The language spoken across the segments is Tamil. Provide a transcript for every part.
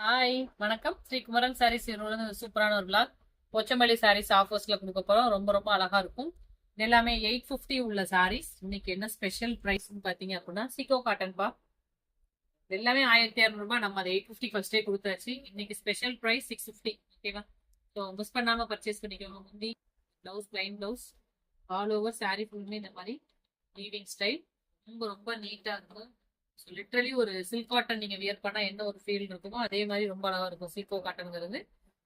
ஹாய் வணக்கம். ஸ்ரீ குமரன் சாரீஸ் சூப்பரான ஒரு vlog. போச்சம்பள்ளி சாரீஸ் ஆஃபர்ஸ்ல கொடுக்க போறோம். ரொம்ப ரொம்ப அழகா இருக்கும். இது எல்லாமே 850 உள்ள சாரீஸ். இன்னைக்கு என்ன ஸ்பெஷல் பிரைஸ்னு பாத்தீங்க அப்படின்னா சிகோ காட்டன் பா. இது எல்லாமே 1200 ரூபாய். நம்ம அதை 850 ஃபர்ஸ்டே கொடுத்தாச்சு. இன்னைக்கு ஸ்பெஷல் பிரைஸ் 650. ஓகேவா? ஸோ மிஸ் பண்ணாம பர்ச்சேஸ் பண்ணிக்கோங்க. முந்தி blouse, plain blouse, all over sari ஃபுல்லுமே இந்த மாதிரி வீவிங் ஸ்டைல் ரொம்ப ரொம்ப நீட்டா இருக்கும். ஸோ லிட்ரலி ஒரு சில்க் காட்டன் நீங்க வியர் பண்ணா என்ன ஒரு ஃபீல் இருக்குமோ அதே மாதிரி ரொம்ப அழகா இருக்கும். சில்கோ காட்டன்ங்கிறது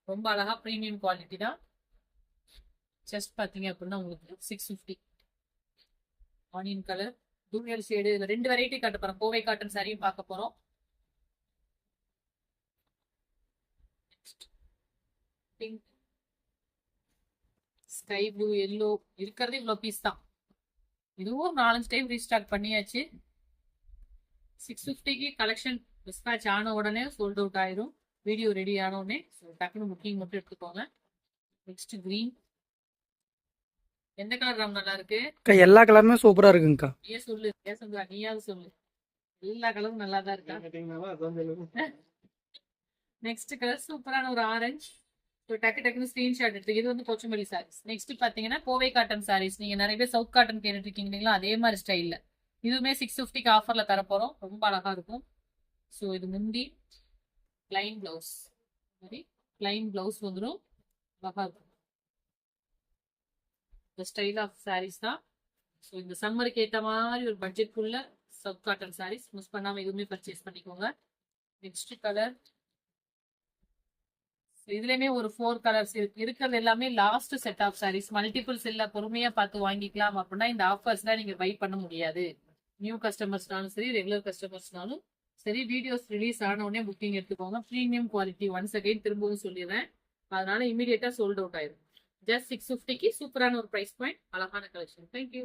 ரொம்ப அழகா ப்ரீமியம் குவாலிட்டி தான். ஜஸ்ட் பாத்தீங்க அப்படின்னா உங்களுக்கு 650. ஆனியன் கலர், டூயல் ஷேடு, இதுல ரெண்டு வெரைட்டி காட்ட போறோம். கோவை காட்டன் சாரியும் பார்க்க போறோம். பிங்க், ஸ்கை ப்ளூ, எல்லோ இருக்கிறது இவ்வளோ பீஸ் தான். இதுவும் 4-5 டைம் ரீஸ்டாக் பண்ணியாச்சு. 650க்கு கலெக்ஷன் டிஸ்பேச் ஆன உடனே சோல்ட் அவுட் ஆயிரும். வீடியோ ரெடி ஆன உடனே டக்குனு புக்கிங் மட்டும் எடுத்துக்கோங்க. Next green. எந்த கலர் ரொம்ப நல்லா இருக்கு? எல்லா கலருமே சூப்பரா இருக்குங்கக்கா. ஏன் சொல்லு, ஏன் சொல்லுவா, நீயாவது சொல்லு. எல்லா கலரும் நல்லா தான் இருக்கா? நெக்ஸ்ட் கலர் சூப்பரான ஒரு ஆரஞ்சு. டக்கு டக்குன்னு ஸ்கிரீன்ஷாட் எடுத்து. இது வந்து போச்சம்பள்ளி சாரீஸ். நெக்ஸ்ட் பாத்தீங்கன்னா கோவை காட்டன் சாரீஸ். நீங்க நிறைய பேர் சவுத் காட்டன் கேட்டுட்டு இருக்கீங்க இல்லைங்களா, அதே மாதிரி ஸ்டைல்ல இதுவுமே 650க்கு ஆஃபர்ல தரப்போறோம். ரொம்ப அழகா இருக்கும். ஸோ இது முந்தி பிளைன் பிளவுஸ், மாதிரி பிளைன் பிளவுஸ் வந்துடும். அழகா இருக்கும். இந்த ஸ்டைல் ஆஃப் சாரீஸ் தான். ஸோ இந்த சம்மருக்கு ஏற்ற மாதிரி ஒரு பட்ஜெட்குள்ள சவுத் காட்டன் சாரீஸ் மிஸ் பண்ணாம எதுவுமே பர்ச்சேஸ் பண்ணிக்கோங்க. Next colour. இதுலயுமே ஒரு 4 கலர்ஸ் இருக்கு. இருக்கிறது எல்லாமே last set of saris. Multiples இல்ல, பொறுமையா பார்த்து வாங்கிக்கலாம் அப்படின்னா இந்த ஆஃபர்ஸ்ல நீங்க பை பண்ண முடியாது. நியூ கஸ்டமர்ஸ்னாலும் சரி, ரெகுலர் கஸ்டமர்ஸ்னாலும் சரி, வீடியோஸ் ரிலீஸ் ஆன உடனே புக்கிங் எடுத்துக்கோங்க. Premium quality. ஒன்ஸ் அகைன் திரும்பவும் சொல்லிடுறேன். அதனால இமீடியட்டா சோல்ட் அவுட் ஆயிடும். ஜஸ்ட் 650க்கு சூப்பரான ஒரு பிரைஸ் பாயிண்ட், அழகான கலெக்ஷன். தேங்க்யூ.